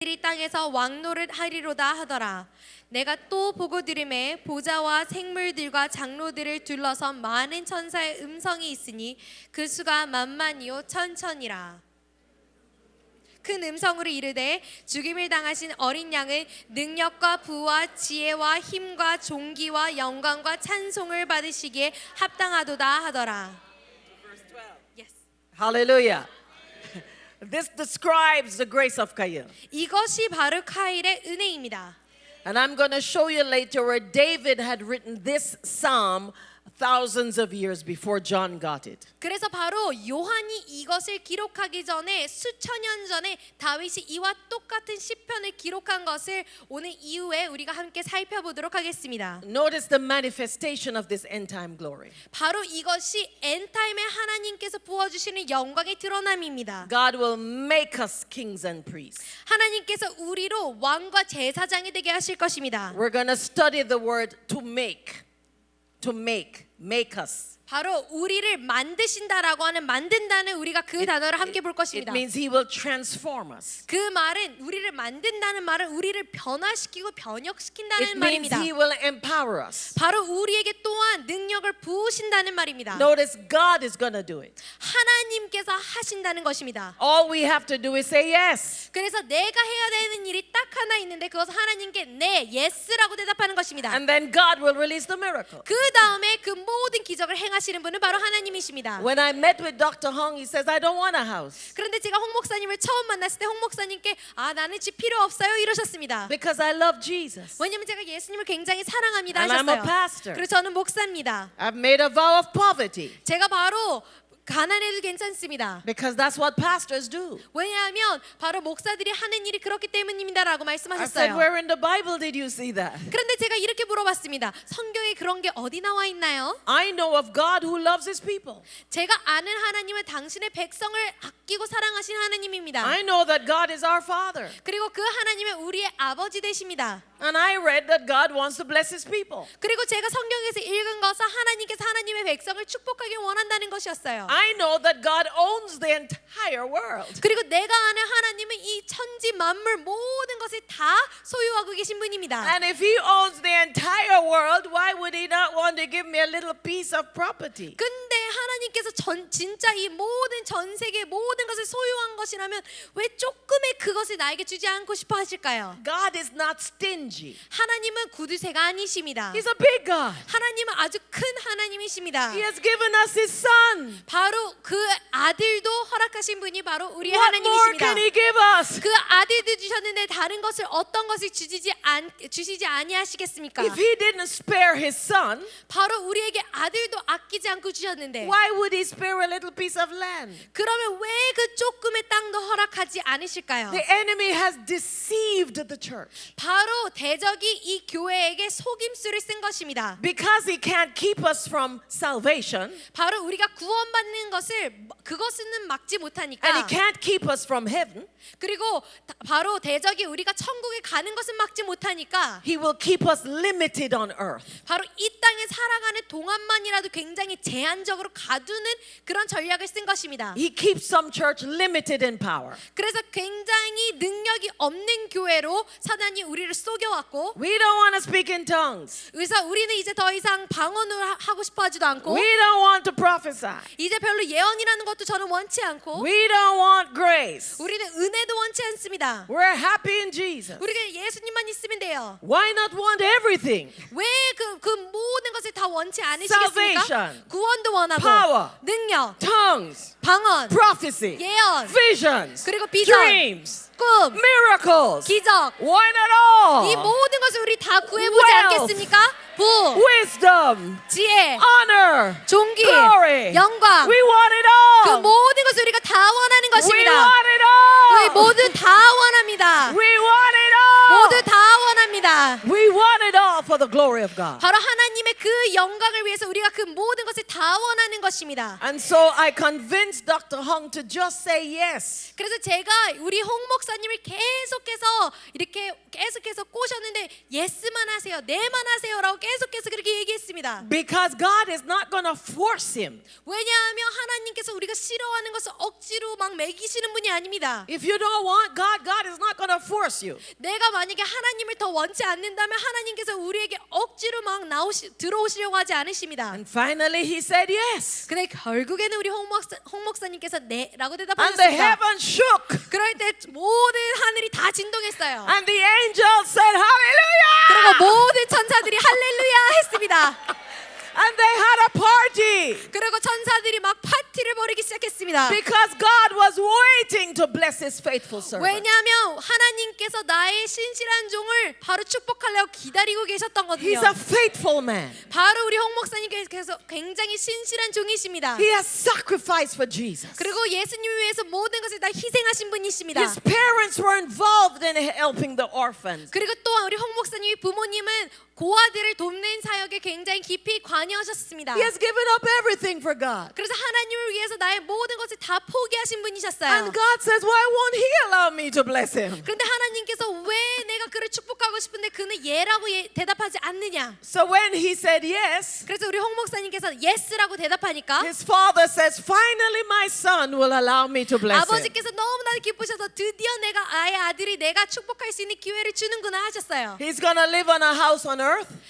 이 땅에서 왕노릇 하리로다 하더라. 내가 또 보고 들음에 보좌와 생물들과 장로들을 둘러선 많은 천사의 음성이 있으니 그 수가 만만이요 천천이라. 큰 음성으로 이르되 죽임을 당하신 어린 양은 능력과 부와 지혜와 힘과 존귀와 영광과 찬송을 받으시기에 합당하도다 하더라. Yes. Hallelujah. This describes the grace of Cain. 이것이 바로 카일의 은혜입니다. And I'm going to show you later where David had written this psalm thousands of years before John got it. 그래서 바로 요한이 이것을 기록하기 전에 수천 년 전에 다윗이 이와 똑같은 시편을 기록한 것을 오늘 이후에 우리가 함께 살펴보도록 하겠습니다. Notice the manifestation of this end time glory. 바로 이것이 엔타임에 하나님께서 부어주시는 영광의 드러남입니다. God will make us kings and priests. 하나님께서 우리로 왕과 제사장이 되게 하실 것입니다. We're going to study the word to make. To make us. 바로 우리를 만드신다라고 하는 만든다는 우리가 그 단어를 함께 볼 It 것입니다. means he will transform us. 그 말은 우리를 만든다는 말은 우리를 변화시키고 It 변혁시킨다는 means 말입니다. he will empower us. 바로 우리에게 또한 능력을 부으신다는 말입니다. Notice God is going to do it. 하나님께서 하신다는 것입니다. All we have to do is say yes. 그래서 내가 해야 되는 일이 딱 하나 있는데 그것은 하나님께 네, 예스라고 대답하는 것입니다. And then God will release the miracle. 그 다음에 그 모든 기적을 행하시는 분은 바로 하나님이십니다. When I met with Dr. Hong, he says, I don't want a house 그런데 제가 홍 목사님을 처음 만났을 때 홍 목사님께 나는 집 필요 없어요 이러셨습니다. because I love Jesus. 왜냐면 제가 예수님을 굉장히 사랑합니다 And I'm a 하셨어요. pastor. 그리고 저는 목사입니다. I've made a vow of poverty 제가 바로 가난해도 괜찮습니다. because that's what pastors do. 왜냐하면 바로 목사들이 하는 일이 그렇기 때문입니다라고 I said, 말씀하셨어요. where in the Bible did you see that? 그런데 제가 이렇게 물어봤습니다. 성경에 그런 게 어디 나와 있나요? I know of God who loves his people. 제가 아는 하나님은 당신의 백성을 아끼고 사랑하신 하나님입니다. I know that God is our Father. 그리고 그 하나님은 우리의 아버지 되십니다. And I read that God wants to bless his people. 그리고 제가 성경에서 읽은 것은 하나님께서 하나님의 백성을 축복하길 원한다는 것이었어요. I know that God owns the entire world. 그리고 내가 아는 하나님은 이 천지 만물 모든 것을 다 소유하고 계신 분입니다. And if he owns the entire world, why would he not want to give me a little piece of property? 근데 하나님께서 진짜 이 모든 전 세계 모든 것을 소유한 것이라면 왜 조금의 그것을 나에게 주지 않고 싶어 하실까요? God is not stingy. 하나님은 구두쇠가 아니십니다. He's a big God. 하나님은 아주 큰 하나님이십니다. He has given us his son. 바로 그 아들도 허락하신 분이 바로 우리의 What more 하나님이십니다. can he give us? 그 아들도 주셨는데 다른 것을 어떤 것을 주시지 아니하시겠습니까? If he didn't spare his son, 바로 우리에게 아들도 아끼지 않고 주셨는데 why would he spare a little piece of land? 그러면 왜 그 조금의 땅도 허락하지 않으실까요? The enemy has deceived the church 바로 대적이 이 교회에게 속임수를 쓴 것입니다. because he can't keep us from salvation 바로 우리가 구원받는 것을 그것은 막지 and he 못하니까 can't keep us from heaven. 그리고 바로 대적이 우리가 천국에 가는 것은 막지 못하니까 He will keep us limited on earth. 바로 이 땅에 살아가는 동안만이라도 굉장히 제한적으로 가두는 그런 전략을 쓴 것입니다. He keeps some church limited in power. 그래서 굉장히 능력이 없는 교회로 사단이 우리를 속여왔고 We don't want to speak in tongues. 그래서 우리는 이제 더 이상 방언을 하고 싶어 하지도 않고 We don't want to prophesy. 이제 별로 예언이라는 것도 저는 원치 않고 We don't want grace. 우리는 은혜도 원치 않습니다. We're happy in Jesus. 우리가 예수님만 있으면 돼요. Why not want everything? 왜 그 모든 것을 다 원치 않으시겠습니까? Salvation, 구원도 원하고 power, 능력, tongues, 방언, prophecy, 예언, visions, 그리고 비전, dreams, 꿈, miracles. 기적 Why not all? 이 모든 것을 우리 다 구해보지 Wealth. 않겠습니까? 부, Wisdom, 지혜, honor, 존귀, glory. 영광 We want it 그 all. 모든 것을 우리가 다 원하는 We 것입니다. want it 우리 all. 모두 다 원합니다. We want it all. 모두 다 원합니다. We want it all for the glory of God. 바로 하나님의 그 영광을 위해서 우리가 그 모든 것을 다 원하는 것입니다. And so I convinced Dr. Hong to just say yes. 그래서 제가 우리 홍 목사님을 계속해서 이렇게 계속해서 꼬셨는데 예스만 하세요, 네만 하세요라고 계속해서 그렇게 얘기했습니다. Because God is not going to force him. 왜냐하면 하나님께서 우리가 싫어하는 것을 억지로 막 먹이시는 분이 아닙니다. If you don't want God, God is not going to force you. 내가 만약에 하나님을 더 원치 않는다면 하나님께서 우리에게 억지로 막 들어오시려고 하지 않으십니다. And finally he said yes. 근데 결국에는 우리 홍 목사님께서 네라고 And the 대답하셨습니다. heaven shook. 그럴 때 모든 하늘이 다 진동했어요. And the angels said hallelujah. 그리고 모든 천사들이 할렐루야 했습니다. And they had a party. 그리고 천사들이 막 파티를 벌이기 시작했습니다. Because God was waiting to bless his faithful servant. 왜냐하면 하나님께서 나의 신실한 종을 바로 축복하려고 기다리고 계셨던 He's 거든요. a faithful man. 바로 우리 홍 목사님께서 굉장히 신실한 종이십니다. He has sacrificed for Jesus. 그리고 예수님을 위해서 모든 것을 다 희생하신 분이십니다. His parents were involved in helping the orphans. 그리고 또한 우리 홍 목사님의 부모님은 고아들을 돕는 사역에 굉장히 깊이 관여하셨습니다. He has given up everything for God. 그래서 하나님을 위해서 나의 모든 것을 다 포기하신 분이셨어요. And God says, why won't he allow me to bless him? 그런데 하나님께서 왜 내가 그를 축복하고 싶은데 그는 예라고 대답하지 않느냐? So when he said yes, 그래서 우리 홍 목사님께서 예스라고 대답하니까 his father says, finally my son will allow me to bless him. 아버지께서 너무나도 기쁘셔서 드디어 나의 아들이 내가 축복할 수 있는 기회를 주는구나 하셨어요. He's going to live on a house on earth.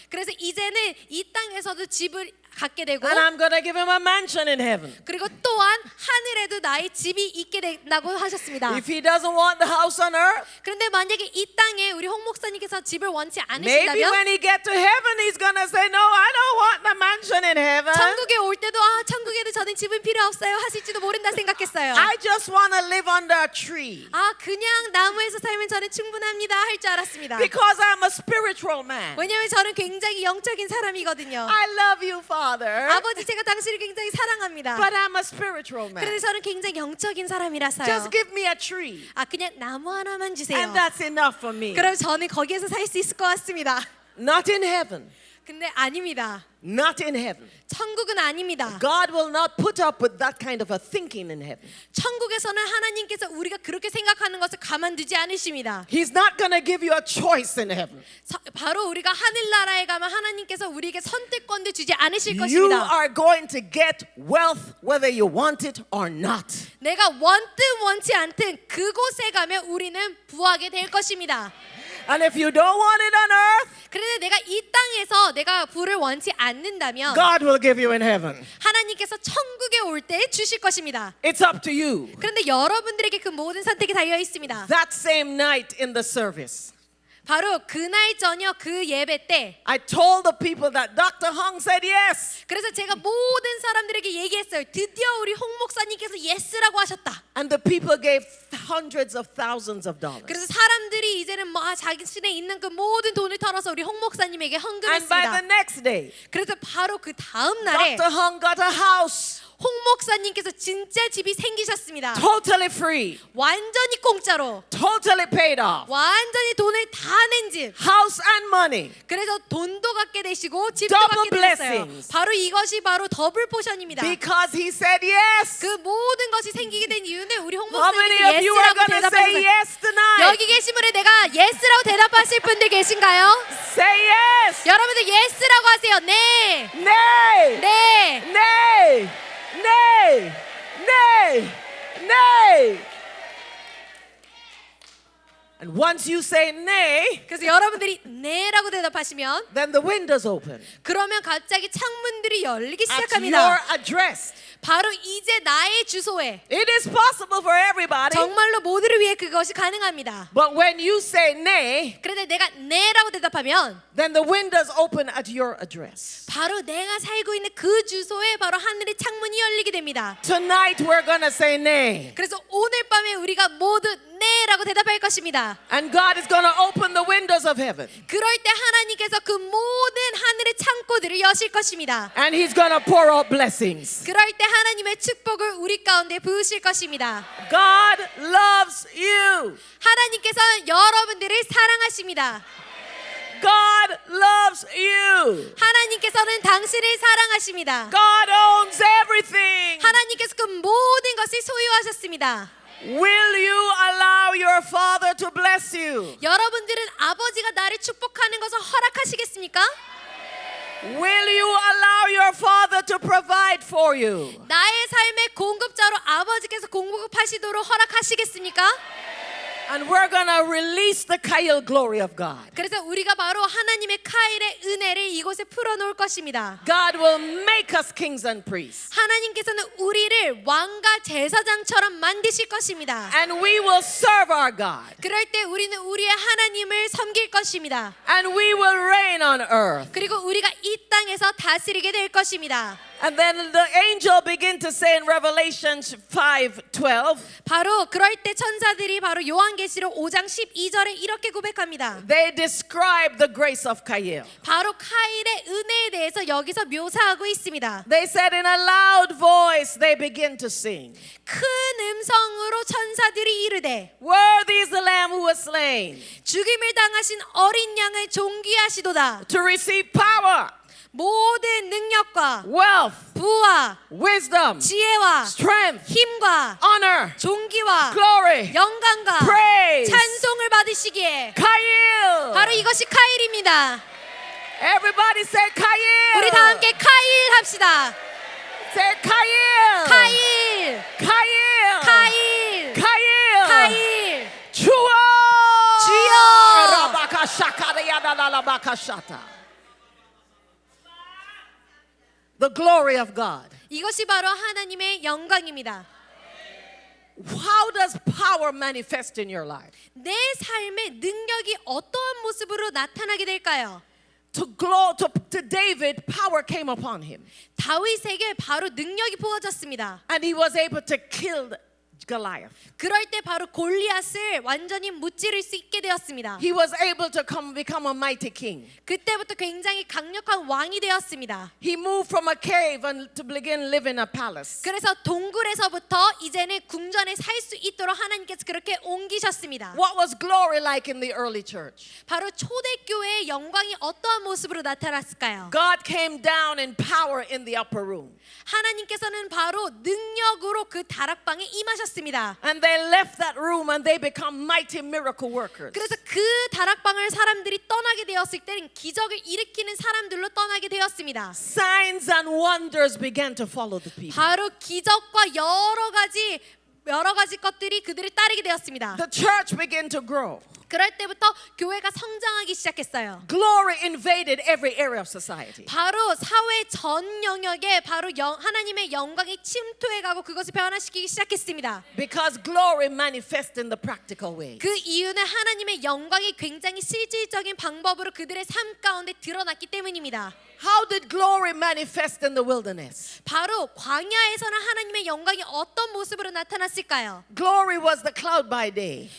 그래서 이제는 이 땅에서도 집을 갖게 되고 And I'm going to give him a mansion in heaven. 그리고 또한 하늘에도 나의 집이 있게 된다고 하셨습니다. If he doesn't want the house on earth, 그런데 만약에 이 땅에 우리 홍 목사님께서 집을 원치 maybe 않으신다면 when he get to heaven, he's going to say, no, I don't want the mansion in heaven. 천국에 올 때도 천국에도 저는 집은 필요 없어요 하실지도 모른다 생각했어요. I just want to live under a tree. 그냥 나무에서 살면 저는 충분합니다 할 줄 알았습니다. Because I'm a spiritual man. 왜냐하면 저는 굉장히 영적인 사람이거든요. I love you, Father. 아버지 제가 당신을 굉장히 사랑합니다. But I'm a spiritual man. 그런데 저는 굉장히 영적인 사람이라서요. Just give me a tree. 그냥 나무 하나만 주세요. And that's enough for me. 그럼 저는 거기에서 살 수 있을 것 같습니다. Not in heaven. 근데 아닙니다. Not in heaven. 천국은 아닙니다. God will not put up with that kind of a thinking in heaven. 천국에서는 하나님께서 우리가 그렇게 생각하는 것을 가만두지 않으십니다. He's not going to give you a choice in heaven. 바로 우리가 하늘나라에 가면 하나님께서 우리에게 선택권도 주지 않으실 You 것입니다. are going to get wealth whether you want it or not. 내가 원든 원치 않든 그곳에 가면 우리는 부하게 될 것입니다. And if you don't want it on earth, 그런데 내가 이 땅에서 내가 부를 원치 않는다면 God will give you in heaven. 하나님께서 천국에 올 때 주실 것입니다. It's up to you. 그런데 여러분들에게 그 모든 선택이 달려 있습니다. That same night in the service, 바로 그날 저녁 그 예배 때 I told the people that Dr. Hung said yes. 그래서 제가 모든 사람들에게 얘기했어요. 드디어 우리 홍 목사님께서 예스라고 하셨다. And the people gave hundreds of thousands of dollars. 그래서 사람들이 이제는 자신의 있는 그 모든 돈을 털어서 우리 홍 목사님에게 And by the 헌금했습니다. next day, 그래서 바로 그 다음 날에 Dr. Hung got a house 홍 목사님께서 진짜 집이 생기셨습니다. totally free, 완전히 공짜로 totally paid off. 완전히 돈을 다 낸 집. House and money. 그래서 돈도 갖게 되시고 집도 Double 갖게 되셨어요. blessings. 바로 이것이 바로 더블 포션입니다. Because he said yes. 그 모든 것이 생기게 된 이유는 우리 홍 How many 목사님께서 of you are 예스라고 going to say 대답하셨어요. yes tonight? 여기 계신 분에 내가 예스라고 대답하실 분들 계신가요? Say yes. 여러분들 예스라고 하세요. 네. Nay. 네. Nay. Nay. Nay. Nay. And once you say nay, 그래서 여러분들이 네라고 대답하시면 then the windows open 그러면 갑자기 창문들이 열리기 at your 시작합니다. address. 바로 이제 나의 주소에 It is possible for everybody. 정말로 모두를 위해 그것이 가능합니다. But when you say nay, 그런데 내가 네라고 대답하면 then the windows open at your address. 바로 내가 살고 있는 그 주소에 바로 하늘의 창문이 열리게 됩니다. Tonight we're going to say nay. 그래서 오늘 밤에 우리가 모두 네라고 대답할 것입니다. And God is going to open the windows of heaven. 그럴 때 하나님께서 그 모든 하늘의 창고들을 여실 것입니다. And He's going to pour out blessings. 그럴 때 하나님의 축복을 우리 가운데 부으실 것입니다. God loves you. 하나님께서 여러분들을 사랑하십니다. God loves you. 하나님께서는 당신을 사랑하십니다. God owns everything. 하나님께서 그 모든 것을 소유하셨습니다. Will you allow your father to bless you? 여러분들은 아버지가 나를 축복하는 것을 허락하시겠습니까? Will you allow your father to provide for you? 나의 삶의 공급자로 아버지께서 공급하시도록 허락하시겠습니까? And we're going to release the Kyle glory of God. 그래서 우리가 바로 하나님의 카일의 은혜를 이곳에 풀어놓을 것입니다. God will make us kings and priests. 하나님께서는 우리를 왕과 제사장처럼 만드실 것입니다. And we will serve our God. 그럴 때 우리는 우리의 하나님을 섬길 것입니다. And we will reign on earth. 그리고 우리가 이 땅에서 다스리게 될 것입니다. And then the angel began to say in Revelation 5:12, 바로 그럴 때 천사들이 바로 요한계시록 5장 12절에 이렇게 고백합니다. they describe the grace of Kyle. 바로 카일의 은혜에 대해서 여기서 묘사하고 있습니다. They said in a loud voice, they begin to sing. 큰 음성으로 천사들이 이르되 Worthy is the Lamb who was slain 죽임을 당하신 어린 양을 존귀하시도다. to receive power, 모든 능력과 wealth, 부와 wisdom, 지혜와 strength, 힘과 honor, 존귀와 glory, 영광과 praise. 찬송을 받으시기에 Kyle. 바로 이것이 카일입니다. Everybody say Kyle. 우리 다 함께 카일 합시다. Say Kyle. 카일, Kyle. 카일, Kyle. 카일. 주여. 주여. 라바카샤카리야다라바카샤타. The glory of God. 이것이 바로 하나님의 영광입니다. How does power manifest in your life? 내 삶의 능력이 어떠한 모습으로 나타나게 될까요? To David, power came upon him. 다윗에게 바로 능력이 부어졌습니다. And he was able to kill Goliath. 그럴 때 바로 골리앗을 완전히 무찌를 수 있게 되었습니다. He was able to become a mighty king. 그때부터 굉장히 강력한 왕이 되었습니다. He moved from a cave and to begin live in a palace. 그래서 동굴에서부터 이제는 궁전에 살 수 있도록 하나님께서 그렇게 옮기셨습니다. What was glory like in the early church? 바로 초대교회의 영광이 어떠한 모습으로 나타났을까요? God came down in power in the upper room. 하나님께서는 바로 능력으로 그 다락방에 임하셨습니다. And they left that room and they become mighty miracle workers. 그래서 그 다락방을 사람들이 떠나게 되었을 때는 기적을 일으키는 사람들로 떠나게 되었습니다. Signs and wonders began to follow the people. 바로 기적과 여러 가지 것들이 그들을 따르게 되었습니다. The church began to grow. 그럴 때부터 교회가 성장하기 시작했어요. Glory invaded every area of society. 바로 사회 전 영역에 바로 하나님의 영광이 침투해가고 그것을 변화시키기 시작했습니다. Because glory manifests in the practical way. 그 이유는 하나님의 영광이 굉장히 실질적인 방법으로 그들의 삶 가운데 드러났기 때문입니다. How did glory manifest in the wilderness? 바로 광야에서는 하나님의 영광이 어떤 모습으로 나타났을까요? Glory was the cloud by day.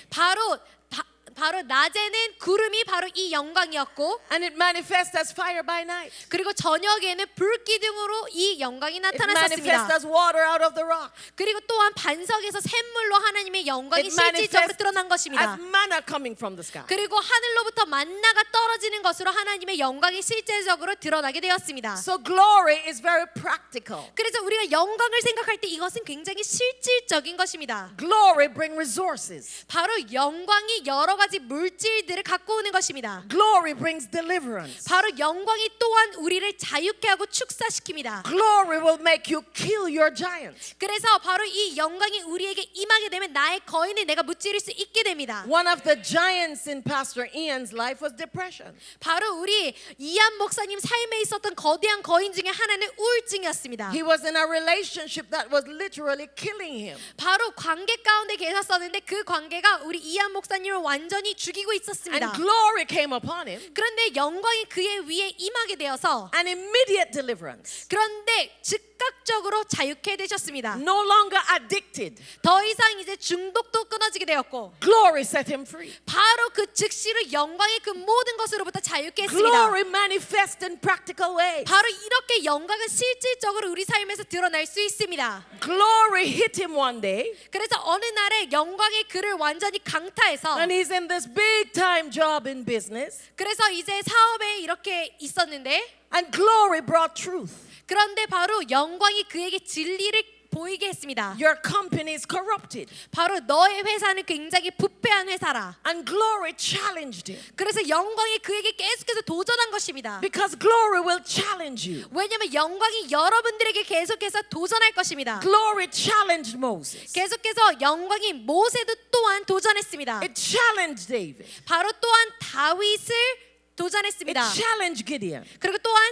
바로 낮에는 구름이 바로 이 영광이었고 And it manifests as fire by night. 그리고 저녁에는 불기둥으로 이 영광이 It manifests 나타났었습니다. as water out of the rock. 그리고 또한 반석에서 샘물로 하나님의 영광이 It 실질적으로 manifests 드러난 것입니다. as manna coming from the sky. 그리고 하늘로부터 만나가 떨어지는 것으로 하나님의 영광이 실제적으로 드러나게 되었습니다. So glory is very practical. 그래서 우리가 영광을 생각할 때 이것은 굉장히 실질적인 것입니다. Glory brings resources. 바로 영광이 여러 가지 물질들을 갖고 오는 것입니다. Glory brings deliverance. 바로 영광이 또한 우리를 자유케 하고 축사시킵니다. Glory will make you kill your giants. 그래서 바로 이 영광이 우리에게 임하게 되면 나의 거인을 내가 무찌를 수 있게 됩니다. One of the giants in Pastor Ian's life was depression. 바로 우리 이안 목사님 삶에 있었던 거대한 거인 중에 하나는 우울증이었습니다. He was in a relationship that was literally killing him. 바로 관계 가운데 계셨었는데 그 관계가 우리 이안 목사님을 완전히 죽이고 있었습니다. And glory came upon him. 그런데 영광이 그의 위에 임하게 되어서 An immediate deliverance. 그런데 즉각적으로 자유케 되셨습니다. No longer addicted. 더 이상 이제 중독도 끊어지게 되었고 Glory set him free. 바로 그 즉시로 영광의 그 모든 것으로부터 자유케 했습니다. Glory manifests in practical ways. 바로 이렇게 영광은 실질적으로 우리 삶에서 드러날 수 있습니다. Glory hit him one day. 그래서 어느 날에 영광의 그를 완전히 강타해서 And he's in this big time job in business. 그래서 이제 사업에 이렇게 있었는데 And glory brought truth. 그런데 바로 영광이 그에게 진리를 보이게 했습니다. Your company is corrupted. 바로 너의 회사는 굉장히 부패한 회사라. And glory challenged him. 그래서 영광이 그에게 계속해서 도전한 것입니다. Because glory will challenge you. 왜냐하면 영광이 여러분들에게 계속해서 도전할 것입니다. Glory challenged Moses. 계속해서 영광이 모세도 또한 도전했습니다. It challenged David. 바로 또한 다윗을 It 도전했습니다. challenged Gideon. 그리고 또한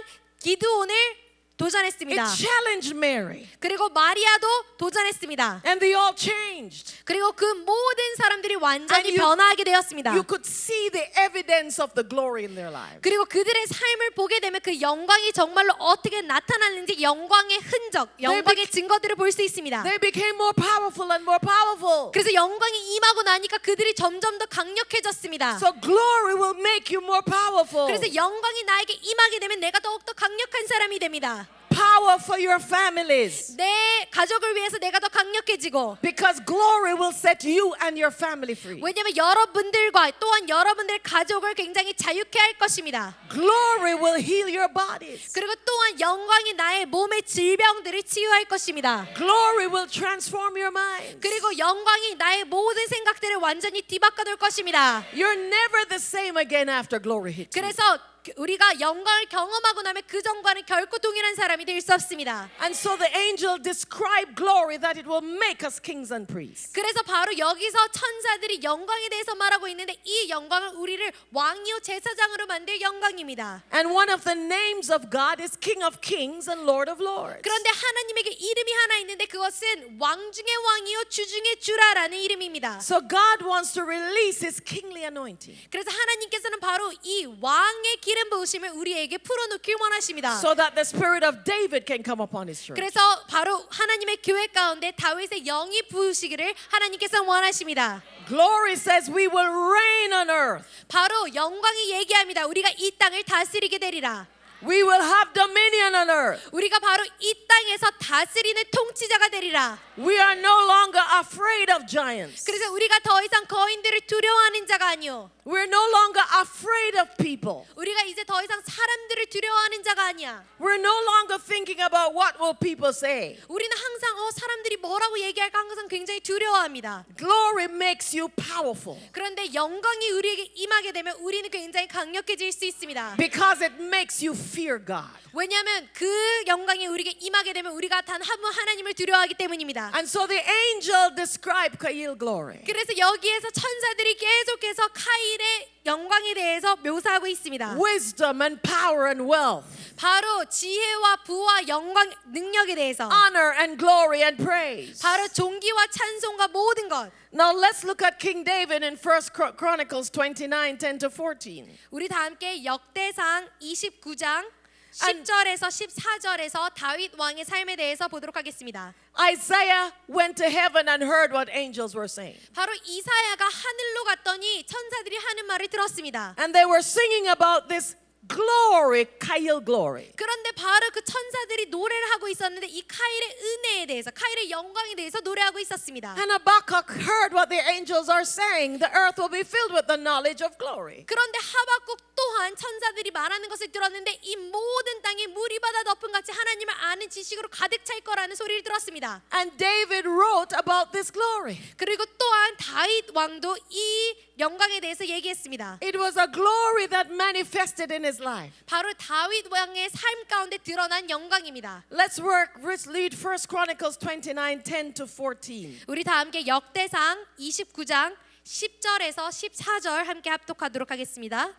기드온을 It 도전했습니다. challenged Mary. 그리고 마리아도 도전했습니다. And they all changed. 그리고 그 모든 사람들이 완전히 And you- 변화하게 되었습니다. You could see the evidence of the glory in their lives. 그리고 그들의 삶을 보게 되면 그 영광이 정말로 어떻게 나타나는지 영광의 흔적, 영광의 증거들을 볼 수 있습니다. They became more powerful and more powerful. 그래서 영광이 임하고 나니까 그들이 점점 더 강력해졌습니다. So glory will make you more powerful. 그래서 영광이 나에게 임하게 되면 내가 더욱더 강력한 사람이 됩니다. Power for your families. 내 가족을 위해서 내가 더 강력해지고, Because glory will set you and your family free. 왜냐하면 여러분들과 또한 여러분들의 가족을 굉장히 자유케 할 것입니다. Glory will heal your bodies. 그리고 또한 영광이 나의 몸의 질병들을 치유할 것입니다. Glory will transform your mind. 그리고 영광이 나의 모든 생각들을 완전히 뒤바꿔 놓을 것입니다. You're never the same again after glory hits you. 그래서 우리가 영광을 경험하고 나면 그 전과는 결코 동일한 사람이 될 수 없습니다. And so the angel described glory that it will make us kings and priests. 그래서 바로 여기서 천사들이 영광에 대해서 말하고 있는데 이 영광은 우리를 왕이요 제사장으로 만들 영광입니다. And one of the names of God is King of Kings and Lord of Lords. 그런데 하나님에게 이름이 하나 있는데 그것은 왕 중의 왕이요 주 중의 주라라는 이름입니다. So God wants to release his kingly anointing 그래서 하나님께서는 바로 이 왕의 기름 부으심을 우리에게 풀어놓길 원하십니다. so that the spirit of David can come upon his church. 그래서 바로 하나님의 교회 가운데 다윗의 영이 부으시기를 하나님께서 원하십니다. Glory says we will reign on earth. 바로 영광이 얘기합니다. 우리가 이 땅을 다스리게 되리라. We will have dominion on earth. 우리가 바로 이 땅에서 다스리는 통치자가 되리라. We are no longer afraid of giants. 그래서 우리가 더 이상 거인들을 두려워하는 자가 아니요. We're no longer afraid of people. 우리가 이제 더 이상 사람들을 두려워하는 자가 아니야. We're no longer thinking about what will people say. 우리는 항상 사람들이 뭐라고 얘기할까 항상 굉장히 두려워합니다. Glory makes you powerful 그런데 영광이 우리에게 임하게 되면 우리는 굉장히 강력해질 수 있습니다. because it makes you fear God. 왜냐하면 그 영광이 우리에게 임하게 되면 우리가 단 한 분 하나님을 두려워하기 때문입니다. And so the angel described Kail glory. 그래서 여기에서 천사들이 계속해서 카일의 영광에 대해서 묘사하고 있습니다. Wisdom and power and wealth, 바로 지혜와 부와 영광, 능력에 대해서, honor and glory and praise. 바로 존귀와 찬송과 모든 것. Now let's look at King David in 1 Chronicles 29:10 to 14. 우리 다 함께 역대상 29장 10절에서 14절에서 다윗 왕의 삶에 대해서 보도록 하겠습니다. Isaiah went to heaven and heard what angels were saying. 바로 이사야가 하늘로 갔더니 천사들이 하는 말을 들었습니다. And they were singing about this glory, Kail glory. 그런데 바로 그 천사들이 노래를 하고 있었는데 이 카일의 은혜에 대해서, 카일의 영광에 대해서 노래하고 있었습니다. And Habakkuk heard what the angels are saying. The earth will be filled with the knowledge of glory. 그런데 하박국 또한 천사들이 말하는 것을 들었는데 이 모든 땅이 물이 바다 덮은 같이 하나님을 아는 지식으로 가득 찰 거라는 소리를 들었습니다. And David wrote about this glory. 그리고 또한 다윗 왕도 이 영광에 대해서 얘기했습니다. It was a glory that manifested in his life. 바로 다윗 왕의 삶 가운데 드러난 영광입니다. Let's read 1 Chronicles 29:10 to 14. 우리 다 함께 역대상 29장 10절에서 14절 함께 합독하도록 하겠습니다.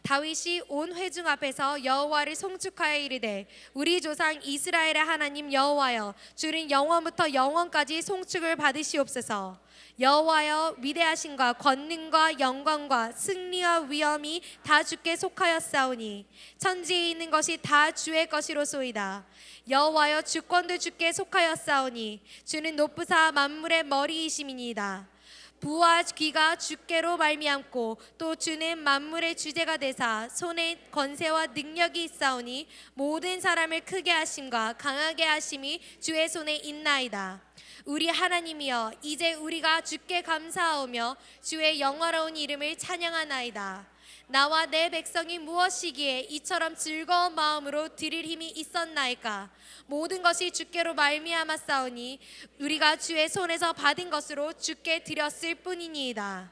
다윗이 온 회중 앞에서 여호와를 송축하여 이르되 우리 조상 이스라엘의 하나님 여호와여 주는 영원부터 영원까지 송축을 받으시옵소서. 여호와여 위대하신과 권능과 영광과 승리와 위엄이 다 주께 속하였사오니 천지에 있는 것이 다 주의 것이로소이다. 여호와여 주권도 주께 속하였사오니 주는 높으사 만물의 머리이심이니이다. 부와 귀가 주께로 말미암고 또 주는 만물의 주제가 되사 손에 권세와 능력이 있사오니 모든 사람을 크게 하심과 강하게 하심이 주의 손에 있나이다. 우리 하나님이여 이제 우리가 주께 감사하오며 주의 영화로운 이름을 찬양하나이다. 나와 내 백성이 무엇이기에 이처럼 즐거운 마음으로 드릴 힘이 있었나이까. 모든 것이 주께로 말미암았사오니 우리가 주의 손에서 받은 것으로 주께 드렸을 뿐이니이다.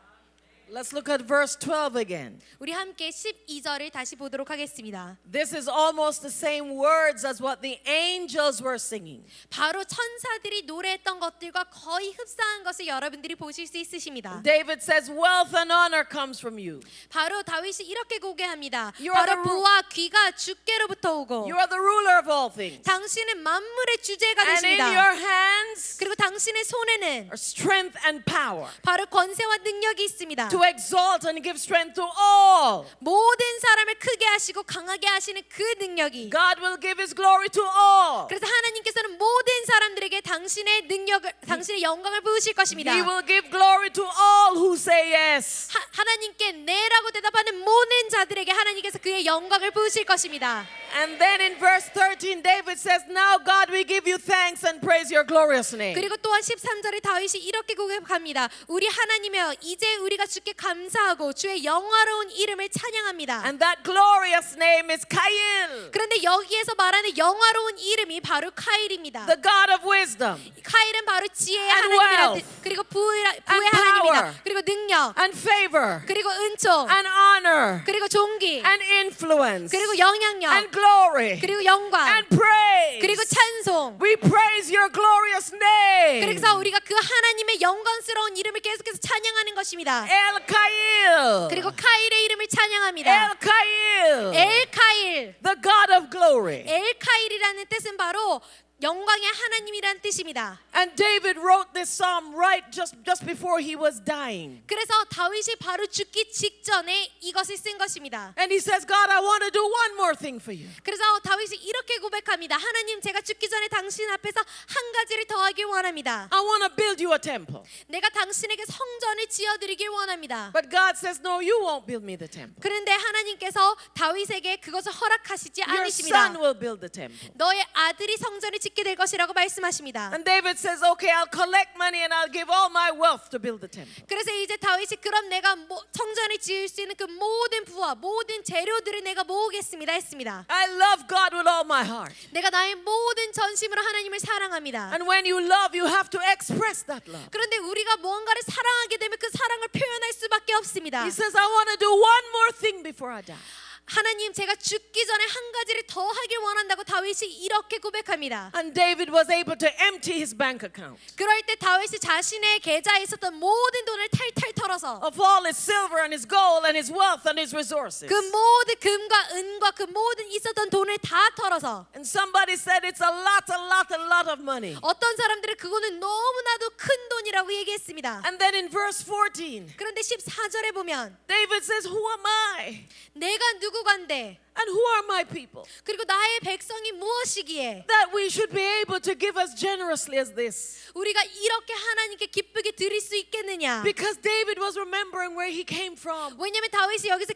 Let's look at verse 12 again. 우리 함께 12절을 다시 보도록 하겠습니다. This is almost the same words as what the angels were singing. 바로 천사들이 노래했던 것들과 거의 흡사한 것을 여러분들이 보실 수 있으십니다. David says, wealth and honor comes from you. 바로 다윗이 이렇게 고개합니다. You are 바로 the 부와 귀가 주께로부터 오고 You are the ruler of all things. 당신은 만물의 주제가 And in 되십니다. your hands 그리고 당신의 손에는 are strength and power 바로 권세와 능력이 있습니다. to exalt and give strength to all. 모든 사람을 크게 하시고 강하게 하시는 그 능력이 God will give his glory to all. 그래서 하나님께서는 모든 사람들에게 당신의 능력을 당신의 영광을 부으실 것입니다. He will give glory to all who say yes. 하나님께 네라고 대답하는 모든 자들에게 하나님께서 그의 영광을 부으실 것입니다. And then in verse 13 David says, now God we give you thanks and praise your glorious name. 그리고 또한 13절에 다윗이 이렇게 고백합니다. 우리 하나님이여 이제 우리가 주께 감사하고 주의 영화로운 이름을 찬양합니다. And that glorious name is Kail, 그런데 여기에서 말하는 영화로운 이름이 바로 카일입니다. the God of wisdom 카일은 바로 지혜의 And 하나님이라는 wealth. 뜻, 그리고 부의 And 하나님입니다. power. 그리고 능력, and favor 그리고 은총, and honor 그리고 존귀, and influence 그리고 영향력, and glory 그리고 영광, and praise. 그리고 찬송. We praise your glorious name. 그래서 우리가 그 하나님의 영광스러운 이름을 계속해서 찬양하는 것입니다. El Kail. 그리고 카일의 이름을 찬양합니다. El Kail. 엘 카일. The God of glory. 엘 카일이라는 뜻은 바로 영광의 하나님이라는 뜻입니다. And David wrote this psalm right just before he was dying. 그래서 다윗이 바로 죽기 직전에 이것을 쓴 것입니다. And he says, God, I want to do one more thing for you. 그래서 다윗이 이렇게 고백합니다. 하나님, 제가 죽기 전에 당신 앞에서 한 가지를 더 하길 원합니다. I want to build you a temple. 내가 당신에게 성전을 지어드리길 원합니다. But God says, no, you won't build me the temple. 그런데 하나님께서 다윗에게 그것을 허락하시지 Your 않으십니다. son will build the temple. 너의 아들이 성전을 짓게 될 것이라고 말씀하십니다. And David says, okay, I'll collect money and I'll give all my wealth to build the temple. 그래서 이제 다윗이 그럼 내가 성전을 지을 수 있는 그 모든 부와 모든 재료들을 내가 모으겠습니다 했습니다. I love God with all my heart. 내가 나의 모든 전심으로 하나님을 사랑합니다. And when you love, you have to express that love. 그런데 우리가 무언가를 사랑하게 되면 그 사랑을 표현할 수밖에 없습니다. He says, I want to do one more thing before I die. 하나님, 제가 죽기 전에 한 가지를 더 하길 원한다고 다윗이 이렇게 고백합니다. And David was able to empty his bank account 그럴 때 다윗이 자신의 계좌에 있었던 모든 돈을 탈탈 털어서 of all his silver and his gold and his wealth and his resources. 그 모든 금과 은과 그 모든 있었던 돈을 다 털어서 And somebody said it's a lot of money. 어떤 사람들은 그거는 너무나도 큰 돈이라고 얘기했습니다. And then in verse 14, 그런데 14절에 보면 David says, who am I? 내가 누구간데 And who are my people? 그리고 나의 백성이 무엇이기에 That we should be able to give as generously as this. 우리가 이렇게 하나님께 기쁘게 드릴 수 있겠느냐. Because David was remembering where he came from. 왜냐하면 다윗이 여기서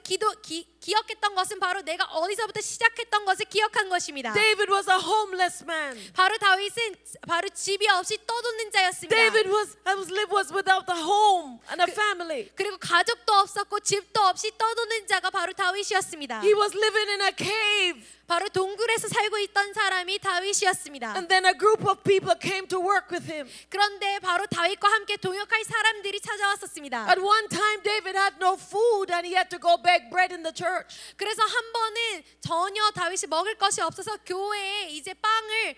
기억했던 것은 바로 내가 어디서부터 시작했던 것을 기억한 것입니다. David was a homeless man. 바로 다윗은 바로 집이 없이 떠도는 자였습니다. David was without a home and a family. 그리고 가족도 없었고 집도 없이 떠도는 자가 바로 다윗이었습니다. He was living in a cave. 바로 동굴에서 살고 있던 사람이 다윗이었습니다. And then a group of people came to work with him. 그런데 바로 다윗과 함께 동역할 사람들이 찾아왔었습니다. At one time David had no food and he had to go beg bread in the church. 그래서 한 번은 전혀 다윗이 먹을 것이 없어서 교회에 이제 빵을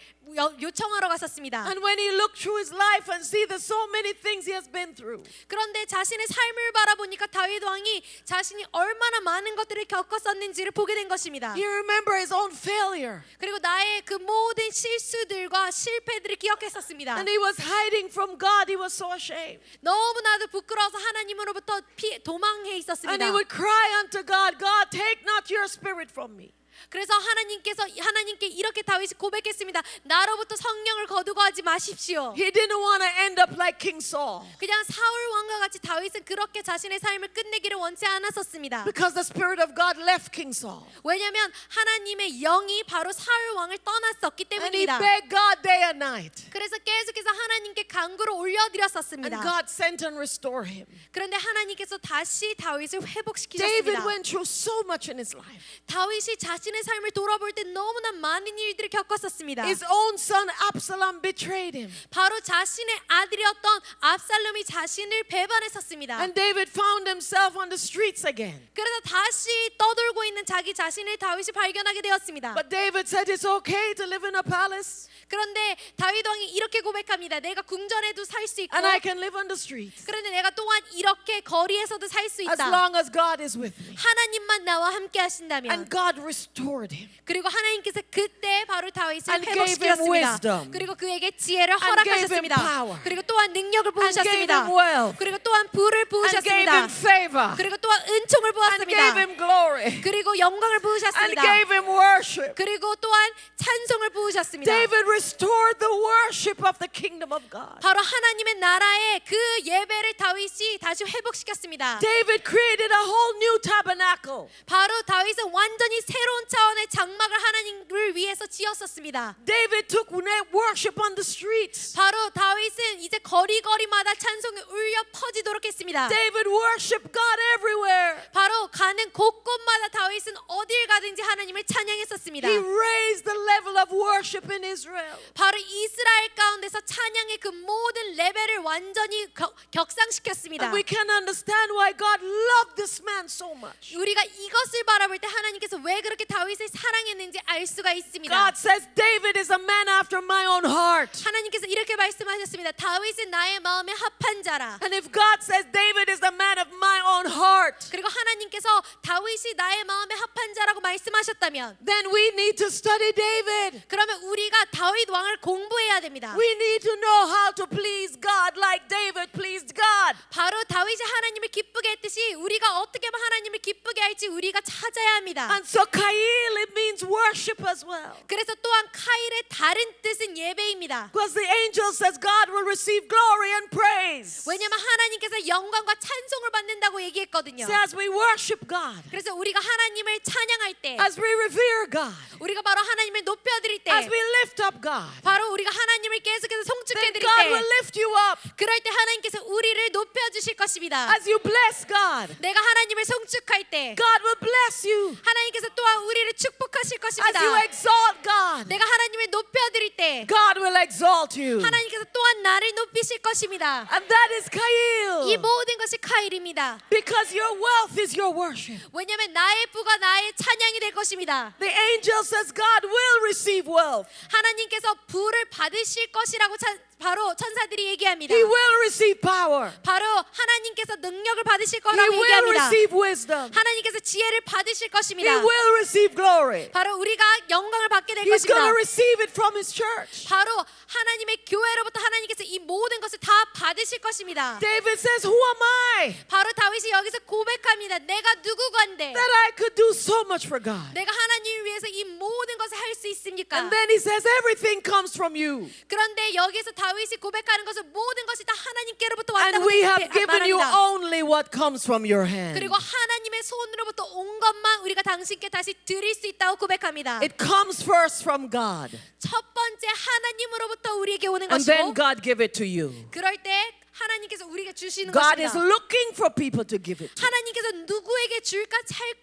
요청하러 갔었습니다. And when he looked through his life and see there's so many things he has been through. 그런데 자신의 삶을 바라보니까 다윗 왕이 자신이 얼마나 많은 것들을 겪었었는지를 보게 된 것입니다. He remembered his own failure. 그리고 나의 그 모든 실수들과 실패들을 기억했었습니다. And he was hiding from God. He was so ashamed. 너무나도 부끄러워서 하나님으로부터 도망해 And 있었습니다. he would cry unto God, God, take not your spirit from me. 그래서 하나님께 이렇게 다윗이 고백했습니다. 나로부터 성령을 거두고하지 마십시오. He didn't want to end up like King Saul 그냥 사울 왕과 같이 다윗은 그렇게 자신의 삶을 끝내기를 원치 않았었습니다. because the Spirit of God left King Saul. 왜냐하면 하나님의 영이 바로 사울 왕을 떠났었기 And he 때문입니다. begged God day and night. 그래서 계속해서 하나님께 간구를 And 올려드렸었습니다. God sent and restored him. 그런데 하나님께서 다시 다윗을 David 회복시키셨습니다. went through so much in his life. 다윗이 자신의 삶을 돌아볼 때 너무나 많은 일들을 겪었었습니다. His own son Absalom betrayed him. 바로 자신의 아들이었던 압살롬이 자신을 배반했었습니다. And David found himself on the streets again. 그래서 다시 떠돌고 있는 자기 자신을 다윗이 발견하게 되었습니다. But David said it's okay to live in a palace 그런데 다윗 왕이 이렇게 고백합니다. 내가 궁전에도 살 수 있고 and I can live on the streets 그런데 내가 또한 이렇게 거리에서도 살 수 as 있다. long as God is with me. 하나님만 나와 함께 하신다면. And God restored him. 그리고 하나님께서 그때 바로 다윗을 And gave him 회복시켰습니다. wisdom. 그리고 그에게 지혜를 And gave him 허락하셨습니다. power. 그리고 또한 능력을 And gave 부으셨습니다. him wealth. 그리고 또한 부를 And gave 부으셨습니다. him favor. 그리고 또한 은총을 And 부었습니다. gave him glory. 그리고 영광을 And 부으셨습니다. gave him worship. 그리고 또한 찬송을 부으셨습니다. David restored the worship of the kingdom of God. 바로 하나님의 나라의 그 예배를 다윗이 다시 회복시켰습니다. David created a whole new tabernacle. 바로 다윗은 완전히 새로운 차원의 장막을 하나님을 위해서 지었었습니다. David took worship on the streets. 바로 다윗은 이제 거리거리마다 찬송이 울려 퍼지도록 했습니다. David worshiped God everywhere. 바로 가는 곳곳마다 다윗은 어딜 가든지 하나님을 찬양했었습니다. He raised the level of worship in Israel. 바로 이스라엘 가운데서 찬양의 그 모든 레벨을 완전히 격상시켰습니다. And we can understand why God loved this man so much. 우리가 이것을 바라볼 때 하나님께서 왜 그렇게 다윗을 사랑했는지 알 수가 있습니다. God says David is a man after my own heart. 하나님께서 이렇게 말씀하셨습니다. 다윗은 나의 마음에 합한 자라. And if God says David is the man of my own heart, 그리고 하나님께서 다윗이 나의 마음에 합한 자라고 말씀하셨다면 then we need to study David. 그러면 우리가 다윗 왕을 공부해야 됩니다. We need to know how to please God like David pleased God. 바로 다윗이 하나님을 기쁘게 했듯이 우리가 어떻게 하면 하나님을 기쁘게 할지 우리가 찾아야 합니다. And so Kail, it means worship as well. 그래서 또한 카일의 다른 뜻은 예배입니다. Because the angel says God will receive glory and praise. 왜냐하면 하나님께서 영광과 찬송을 받는다고 얘기했거든요. So as we worship God, 그래서 우리가 하나님을 찬양할 때 as we revere God, 우리가 바로 하나님을 높여드릴 때 as we lift up God, 바로 우리가 하나님을 계속해서 then 송축해드릴 God 때 will lift you up. 그럴 때 하나님께서 우리를 높여주실 것입니다. As you bless God, 내가 하나님을 송축할 때 God will bless you. 하나님께서 또한 우리를 축복하실 As 것입니다. you exalt God, 내가 하나님을 높여드릴 때 God will exalt you. 하나님께서 또한 나를 높이실 것입니다. And that is 이 Kail. 모든 것이 카일입니다. Because your wealth is your worship. 왜냐하면 나의 부가 나의 찬양이 될 것입니다. The angel says God will receive wealth. 하나님께서 부를 받으실 것이라고 바로 천사들이 얘기합니다. He will receive power. 바로 하나님께서 능력을 받으실 He 거라고 will 얘기합니다. receive wisdom. 하나님께서 지혜를 받으실 He 것입니다. will receive glory. 바로 우리가 영광을 받게 될 He's going 것입니다. to receive it from his church. 바로 하나님의 교회로부터 하나님께서 이 모든 것을 다 받으실 것입니다. David says, who am I 바로 다윗이 여기서 고백합니다. 내가 누구건데 that I could do so much for God? 내가 하나님을 위해서 이 모든 것을 할 수 있습니까? And then he says, everything comes from you. 그런데 여기서 다윗이 고백하는 것은 모든 것이 다 하나님께로부터 And 왔다고 we have given you 말합니다. only what comes from your hand. 그리고 하나님의 손으로부터 온 것만 우리가 당신께 다시 드릴 수 있다고 고백합니다. It comes first from God. 첫 번째 하나님으로부터 우리에게 오는 And then 것이고 God give it to you. 그럴 때 하나님께서 우리에게 주시는 God is 것입니다. looking for people to give it to. 하나님께서 누구에게 줄까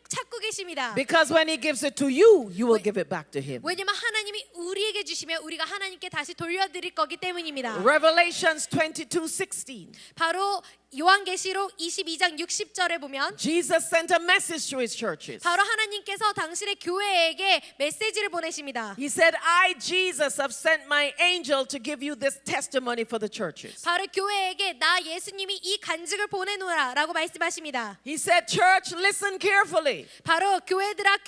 찾고 계십니다. Because when he gives it to you, you will give it back to him. 왜냐면 하나님이 우리에게 주시면 우리가 하나님께 다시 돌려드릴 거기 때문입니다. Revelations 22:16. 바로 요한계시록 22장 60절에 보면 Jesus sent a message to his churches. 바로 하나님께서 당신의 교회에게 메시지를 보내십니다. He said, I, Jesus, have sent my angel to give you this testimony for the churches. 바로 교회에게 나 예수님이 이 간증을 보내노라라고 말씀하십니다. He said, church, listen carefully. 바로 교회들아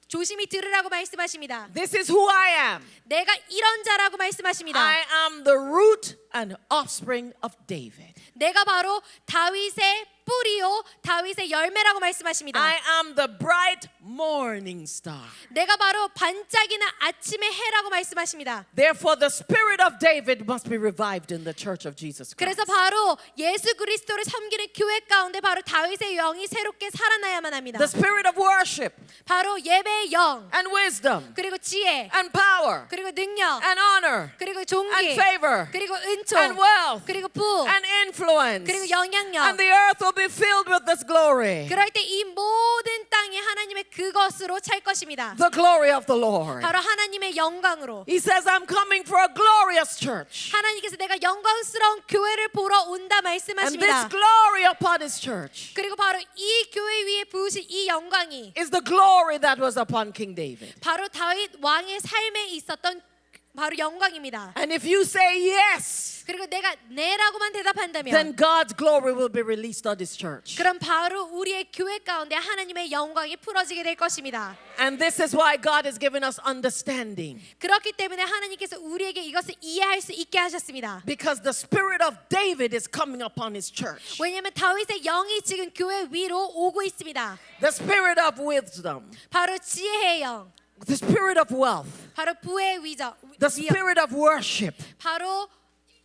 조심히 들으라고 말씀하십니다. This is who I am. 내가 이런 자라고 말씀하십니다. I am the root and offspring of David. 내가 바로 다윗의 뿌리요 다윗의 열매라고 말씀하십니다. I am the bright morning star. 내가 바로 반짝이는 아침의 해라고 말씀하십니다. Therefore, the spirit of David must be revived in the church of Jesus Christ. 그래서 바로 예수 그리스도를 섬기는 교회 가운데 바로 다윗의 영이 새롭게 살아나야만 합니다. The spirit of worship 바로 예배의 영, and wisdom 그리고 지혜, and power 그리고 능력, and honor 그리고 and 존귀, favor 그리고 은총, and wealth 그리고 부, and influence. 그리고 영향력. And the earth will be filled with this glory. 그럴 때 이 모든 땅이 하나님의 그것으로 찰 것입니다. The glory of the Lord. 바로 하나님의 영광으로. He says, I'm coming for a glorious church. 하나님께서 내가 영광스러운 교회를 보러 온다 And this 말씀하십니다. glory upon his church 그리고 바로 이 교회 위에 부으신 이 영광이 is the glory that was upon King David. 바로 다윗 왕의 삶에 있었던 바로 영광입니다. And if you say yes, 그리고 내가 네라고만 대답한다면 then God's glory will be released on his church. 그럼 바로 우리의 교회 가운데 하나님의 영광이 풀어지게 될 것입니다. And this is why God has given us understanding. 그렇기 때문에 하나님께서 우리에게 이것을 이해할 수 있게 하셨습니다. Because the spirit of David is coming upon his church. 왜냐하면 다윗의 영이 지금 교회 위로 오고 있습니다. The spirit of wisdom, 바로 지혜의 영, the spirit of wealth, 바로 부의 위적, the spirit of worship 바로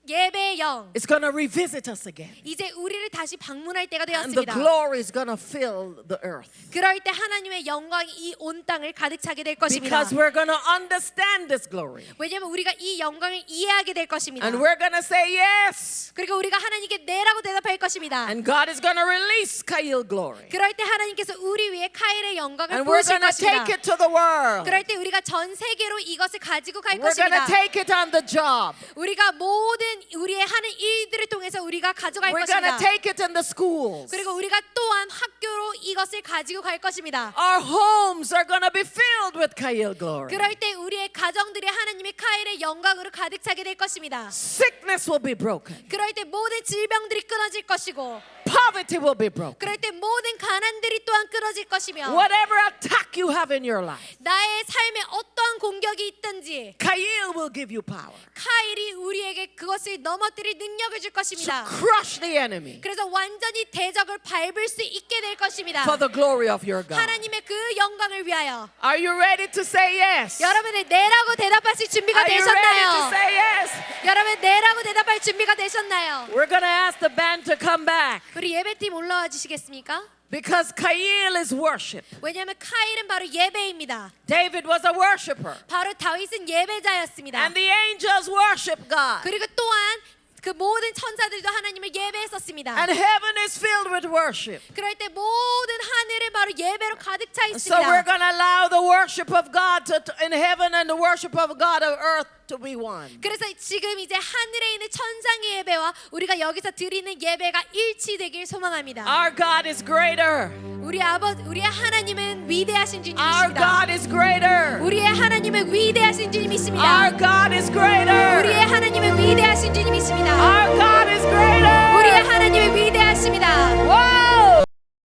예배의 영. is going to revisit us again. 이제 우리를 다시 방문할 때가 And the 되었습니다. glory is going to fill the earth. 그럴 때 하나님의 영광이 이 온 땅을 가득 차게 될 것입니다. Because we're going to understand this glory. 왜냐하면 우리가 이 영광을 이해하게 될 것입니다. And we're going to say yes. 그리고 우리가 하나님께 네라고 대답할 것입니다. And God is going to release Kail glory. 그럴 때 하나님께서 우리 위에 카일의 영광을 And we're 부으실 going to 것입니다. take it to the world. 그럴 때 우리가 전 세계로 이것을 가지고 갈 We're going to 것입니다. take it on the job. 우리가 모든 우리의 하는 일들을 통해서 우리가 가져갈 We're going to 것입니다. take it in the schools. 그리고 우리가 또한 학교로 이것을 가지고 갈 것입니다. Our homes are going to be filled with Kail glory. 그럴 때 우리의 가정들이 하나님의 카일의 영광으로 가득 차게 될 것입니다. Sickness will be broken. 그럴 때 모든 질병들이 끊어질 것이고 Poverty will be broken. 그럴 때 모든 가난들이 또한 끊어질 것이며 Whatever attack you have in your life, 나의 삶에 어떠한 공격이 있든지 Kail will give you power 카일이 우리에게 그것을 넘어뜨릴 능력을 줄 to 것입니다. crush the enemy 그래서 완전히 대적을 밟을 수 있게 될 것입니다. for the glory of your God. 하나님의 그 영광을 위하여 Are you ready to say yes? 여러분의 네라고 대답하실 준비가 Are you ready to 되셨나요? say yes? 여러분 네라고 대답할 준비가 되셨나요? We're going to ask the band to come back 우리 예배팀 올라와 주시겠습니까? because Kail is worship. 왜냐하면 카일은 바로 예배입니다. David was a worshiper. 바로 다윗은 예배자였습니다. And the angels worship God. 그리고 또한 그 모든 천사들도 하나님을 예배했었습니다. And heaven is filled with worship. 그럴 때 모든 하늘은 바로 예배로 가득 차 So we're 있습니다. going to allow the worship of God in heaven and the worship of God on earth to be one. 그래서 지금 이제 하늘에 있는 천상의 예배와 우리가 여기서 드리는 예배가 일치되길 소망합니다. Our God is greater. 우리의 하나님은 위대하신 Our 주님이십니다. God is greater. 우리의 하나님은 위대하신 주님이십니다. Our God is greater.